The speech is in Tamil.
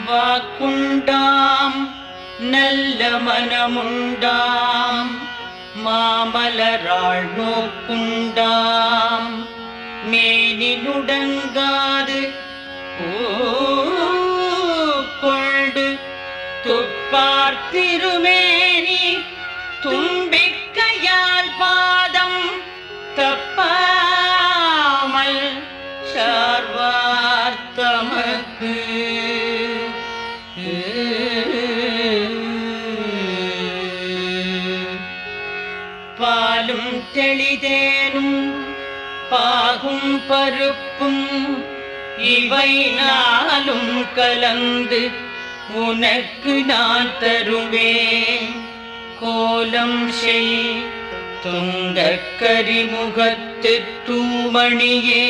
வாக்குண்டாம் நல்ல மனமுண்டாம் மாமலராள் நோக்குண்டாம் மேனி நுடங்காது கொண்டு துப்பார் திருமேனி தும்பிக்கையால் பாதம் தப்பாமல் சார்வார் தமக்கு பாலும் தெளிதேனும் பாகும் பருப்பும் இவை நாளும் கலந்து உனக்கு நான் தருவேன் கோலம் செய் துங்கக் கரிமுகத்து தூமணியே